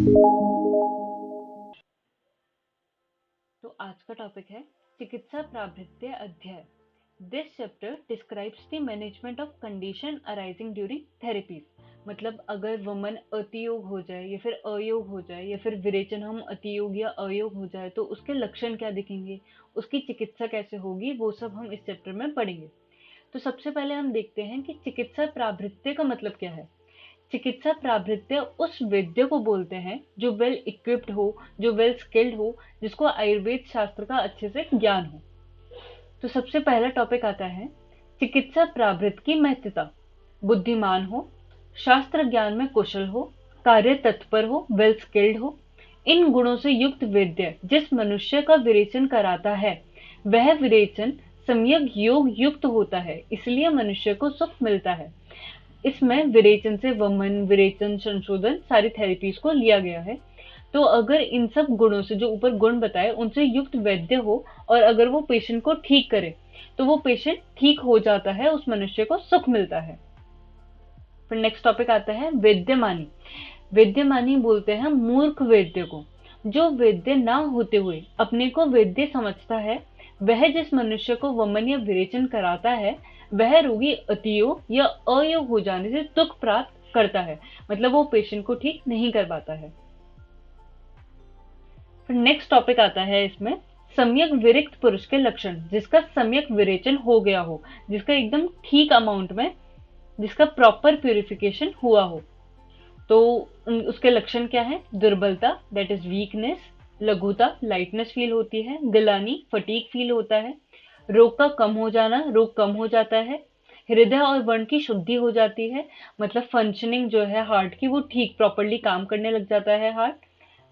तो आज का टॉपिक है चिकित्सा प्राभृत्य अध्याय। This chapter describes the management of condition arising during therapies. मतलब अगर वमन अतियोग हो जाए या फिर अयोग हो जाए या फिर विरेचन हम अतियोग या अयोग हो जाए तो उसके लक्षण क्या दिखेंगे, उसकी चिकित्सा कैसे होगी, वो सब हम इस चैप्टर में पढ़ेंगे। तो सबसे पहले हम देखते हैं कि चिकित्सा प्राभृत्य का मतलब क्या है। चिकित्सा प्राभृत्य उस वैद्य को बोलते हैं जो वेल इक्विप्ड हो, जो वेल स्किल्ड हो, जिसको आयुर्वेद शास्त्र का अच्छे से ज्ञान हो। तो सबसे पहला टॉपिक आता है चिकित्सा प्राभृत की महत्वता। बुद्धिमान हो, शास्त्र ज्ञान में कुशल हो, कार्य तत्पर हो, वेल स्किल्ड हो। इन गुणों से युक्त वैद्य जिस मनुष्य का विरेचन कराता है वह विरेचन सम्यक योग युक्त होता है, इसलिए मनुष्य को सुख मिलता है। इसमें विरेचन से वमन, विरेचन, संशोधन सारी थेरेपीज को लिया गया है। तो अगर इन सब गुणों से, जो ऊपर गुण बताए, उनसे युक्त वैद्य हो और अगर वो पेशेंट को ठीक करे तो वो पेशेंट ठीक हो जाता है, उस मनुष्य को सुख मिलता है। फिर नेक्स्ट टॉपिक आता है वैद्यमानी। वैद्यमानी बोलते हैं मूर्ख वैद्य को। जो वैद्य ना होते हुए अपने को वैद्य समझता है वह जिस मनुष्य को वमन या विरेचन कराता है वह रोगी अतियोग या अयोग हो जाने से दुख प्राप्त करता है, मतलब वो पेशेंट को ठीक नहीं कर पाता है। फिर नेक्स्ट टॉपिक आता है इसमें सम्यक विरिक्त पुरुष के लक्षण। जिसका सम्यक विरेचन हो गया हो, जिसका एकदम ठीक अमाउंट में, जिसका प्रॉपर प्यूरिफिकेशन हुआ हो, तो उसके लक्षण क्या है। दुर्बलता, दैट इज वीकनेस। लघुता, लाइटनेस फील होती है। गिलानी, फटीक फील होता है। रोग का कम हो जाना, रोग कम हो जाता है। हृदय और वर्ण की शुद्धि हो जाती है, मतलब फंक्शनिंग जो है हार्ट की वो ठीक प्रॉपरली काम करने लग जाता है हार्ट।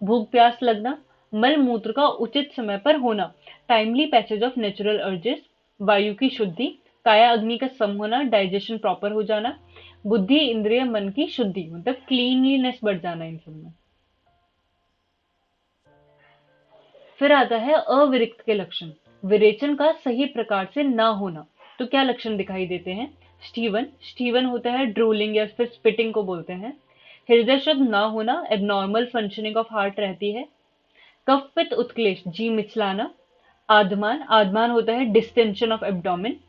भूख प्यास लगना, मल मूत्र का उचित समय पर होना, timely passage of natural urges. वायु की शुद्धि, काया अग्नि का सम होना, डाइजेशन प्रॉपर हो जाना। बुद्धि, इंद्रिय, मन की शुद्धि, मतलब क्लीनलीनेस बढ़ जाना इन सब में। फिर आता है अविरिक्त के लक्षण। विरेचन का सही प्रकार से ना होना। तो क्या लक्षण दिखाई देते हैं। स्टीवन, स्टीवन होता है ड्रूलिंग या फिर स्पिटिंग को बोलते हैं। हृदय शुद्ध ना होना, एबनॉर्मल फंक्शनिंग ऑफ हार्ट रहती है। कफ पित्त उत्क्लेश, जी मिचलाना। आदमान, आदमान होता है डिस्टेंशन ऑफ एब्डोमेन।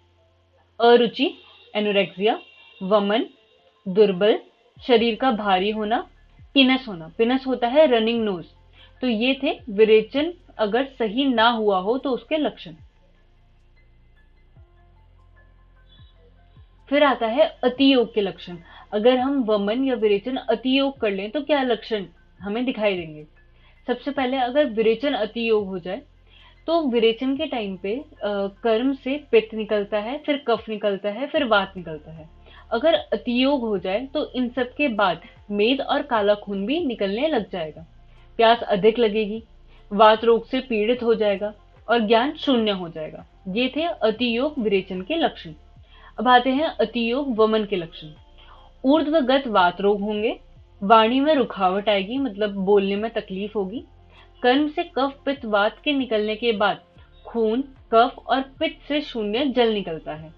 अरुचि, एनोरेक्सिया। वमन, दुर्बल, शरीर का भारी होना। पिनस होना, पिनस होता है रनिंग नोज। तो ये थे विरेचन अगर सही ना हुआ हो तो उसके लक्षण। फिर आता है अतियोग के लक्षण। अगर हम वमन या विरेचन अतियोग कर लें तो क्या लक्षण हमें दिखाई देंगे। सबसे पहले अगर विरेचन अतियोग हो जाए तो विरेचन के टाइम पे कर्म से पित्त निकलता है, फिर कफ निकलता है, फिर वात निकलता है। अगर अतियोग हो जाए तो इन सब के बाद मेद और काला खून भी निकलने लग जाएगा। प्यास अधिक लगेगी, वात रोग से पीड़ित हो जाएगा और ज्ञान शून्य हो जाएगा। ये थे अतियोग विरेचन के लक्षण। अब आते हैं अतियोग वमन के लक्षण। ऊर्ध्वगत वात रोग होंगे, वाणी में रुखावट आएगी, मतलब बोलने में तकलीफ होगी। कर्म से कफ पित्त वात के निकलने के बाद खून, कफ और पित्त से शून्य जल निकलता है।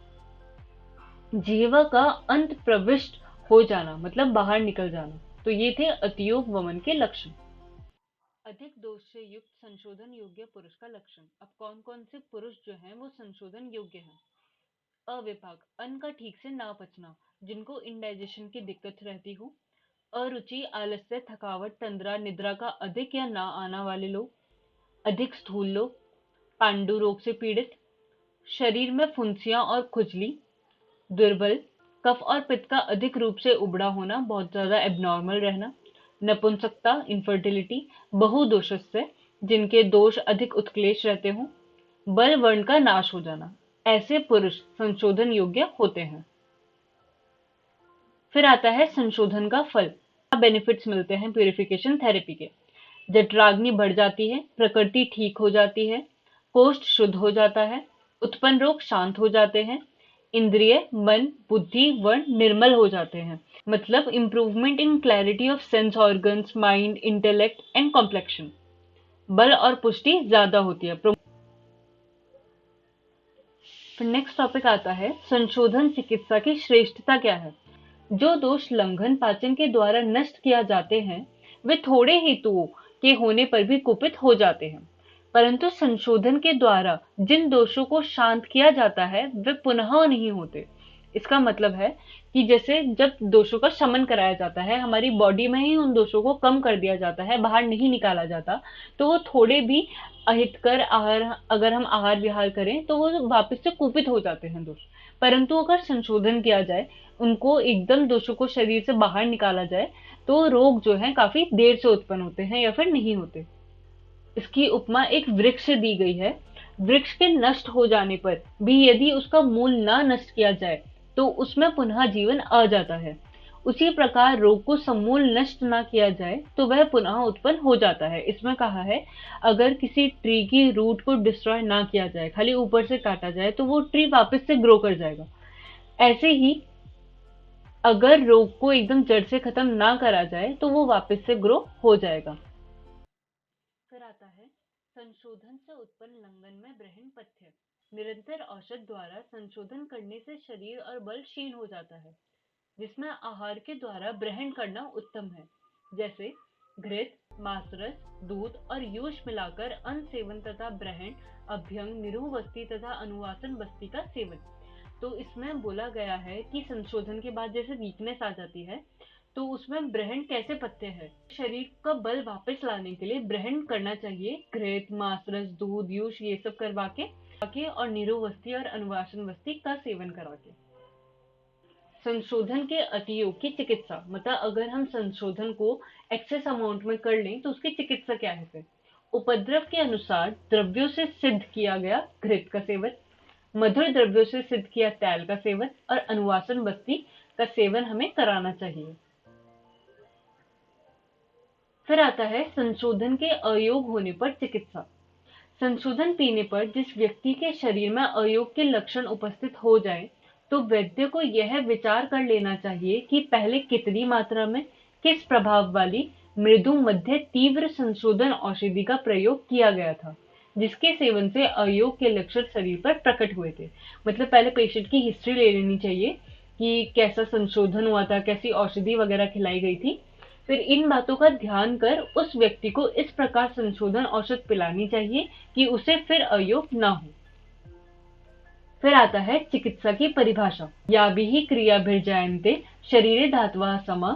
जीवा का अंत प्रविष्ट हो जाना, मतलब बाहर निकल जाना। तो ये थे अतियोग वमन के लक्षण। अधिक दोष से युक्त संशोधन योग्य पुरुष का लक्षण। अब कौन कौन से पुरुष जो हैं वो संशोधन योग्य हैं। अविपाक, अन्न का ठीक से ना पचना, जिनको इंडाइजेशन की दिक्कत रहती हो। अरुचि, आलस्य, थकावट, तंद्रा, निद्रा का अधिक या ना आना वाले लोग। अधिक स्थूल लोग। पांडु रोग से पीड़ित। शरीर में फुंसियां और खुजली। दुर्बल, कफ और पित्त का अधिक रूप से उबड़ा होना, बहुत ज्यादा एबनॉर्मल रहना। नपुंसकता, इनफर्टिलिटी। बहुदोषस्य, जिनके दोष अधिक उत्क्लेश रहते हों। बल वर्ण का नाश हो जाना, ऐसे पुरुष संशोधन योग्य होते हैं। फिर आता है संशोधन का फल। बेनिफिट्स मिलते हैं प्यूरिफिकेशन थेरेपी के। जठराग्नि बढ़ जाती है, प्रकृति ठीक हो जाती है, कोष्ठ शुद्ध हो जाता है, उत्पन्न रोग शांत हो जाते हैं, इंद्रिय, मन, बुद्धि, वर्ण निर्मल हो जाते हैं, मतलब improvement in clarity of sense organs, mind, intellect and complexion. बल और पुष्टि ज्यादा होती है। फिर नेक्स्ट टॉपिक आता है संशोधन चिकित्सा की श्रेष्ठता क्या है। जो दोष लंघन पाचन के द्वारा नष्ट किया जाते हैं वे थोड़े हेतुओं के होने पर भी कुपित हो जाते हैं, परंतु संशोधन के द्वारा जिन दोषों को शांत किया जाता है वे पुनः नहीं होते। इसका मतलब है कि जैसे जब दोषों का शमन कराया जाता है, हमारी बॉडी में ही उन दोषों को कम कर दिया जाता है, बाहर नहीं निकाला जाता, तो वो थोड़े भी अहितकर आहार, अगर हम आहार विहार करें तो वो वापस से कुपित हो जाते हैं दोष। परंतु अगर संशोधन किया जाए, उनको एकदम दोषों को शरीर से बाहर निकाला जाए, तो रोग जो है काफी देर से उत्पन्न होते हैं या फिर नहीं होते। इसकी उपमा एक वृक्ष से दी गई है। वृक्ष के नष्ट हो जाने पर भी यदि उसका मूल ना नष्ट किया जाए तो उसमें पुनः जीवन आ जाता है। उसी प्रकार रोग को समूल नष्ट ना किया जाए तो वह पुनः उत्पन्न हो जाता है। इसमें कहा है अगर किसी ट्री की रूट को डिस्ट्रॉय ना किया जाए, खाली ऊपर से काटा जाए, तो वो ट्री वापस से ग्रो कर जाएगा। ऐसे ही अगर रोग को एकदम जड़ से खत्म ना करा जाए तो वो वापस से ग्रो हो जाएगा। फिर आता है संशोधन से उत्पन्न लंघन में ब्रहण पथ्य। निरंतर औषध द्वारा संशोधन करने से शरीर और बल क्षीण हो जाता है, जिसमें आहार के द्वारा ग्रहण करना उत्तम है, जैसे घृत, मांसरस, दूध और यूष मिलाकर अन्न सेवन तथा ब्रहण, अभ्यंग, निरूह बस्ती तथा अनुवासन बस्ती का सेवन। तो इसमें बोला गया है कि संशोधन के बाद जैसे वीकनेस आ जाती है, तो उसमें ब्रहण कैसे पथ्य है, शरीर का बल वापस लाने के लिए ब्रहण करना चाहिए। घृत, मांसरस, दूध, यूष ये सब करवा के और निरोवस्ती और अनुवासन वस्ती का सेवन करा के। संशोधन के अतियोग की चिकित्सा, मतलब अगर हम संशोधन को एक्सेस अमाउंट में कर लें तो उसकी चिकित्सा क्या है। फिर उपद्रव के अनुसार द्रव्यों से सिद्ध किया गया घृत का सेवन, मधुर द्रव्यों से सिद्ध किया तैल का सेवन और अनुवासन बस्ती का सेवन हमें कराना चाहिए। फिर आता है संशोधन के अयोग होने पर चिकित्सा। संशोधन पीने पर जिस व्यक्ति के शरीर में अयोग के लक्षण उपस्थित हो जाए तो वैद्य को यह विचार कर लेना चाहिए कि पहले कितनी मात्रा में किस प्रभाव वाली मृदु मध्य तीव्र संशोधन औषधि का प्रयोग किया गया था, जिसके सेवन से अयोग के लक्षण शरीर पर प्रकट हुए थे। मतलब पहले पेशेंट की हिस्ट्री ले लेनी चाहिए कि कैसा संशोधन हुआ था, कैसी औषधि वगैरह खिलाई गई थी। फिर इन बातों का ध्यान कर उस व्यक्ति को इस प्रकार संशोधन औषध पिलानी चाहिए कि उसे फिर अयोग न हो। फिर आता है चिकित्सा की परिभाषा। याभिः क्रियाभिर्जायन्ते शरीरे धातवः समा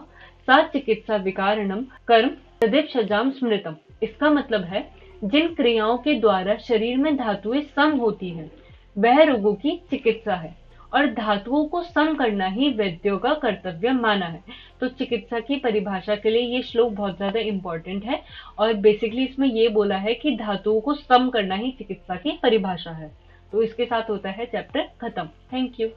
सा चिकित्सा विकारणम कर्म तदिप्सजाम स्मृतम। इसका मतलब है जिन क्रियाओं के द्वारा शरीर में धातुएं सम होती हैं वह रोगों की चिकित्सा है, और धातुओं को सम करना ही वैद्यों का कर्तव्य माना है। तो चिकित्सा की परिभाषा के लिए ये श्लोक बहुत ज्यादा इंपॉर्टेंट है, और बेसिकली इसमें ये बोला है कि धातुओं को सम करना ही चिकित्सा की परिभाषा है। तो इसके साथ होता है चैप्टर खत्म। Thank you.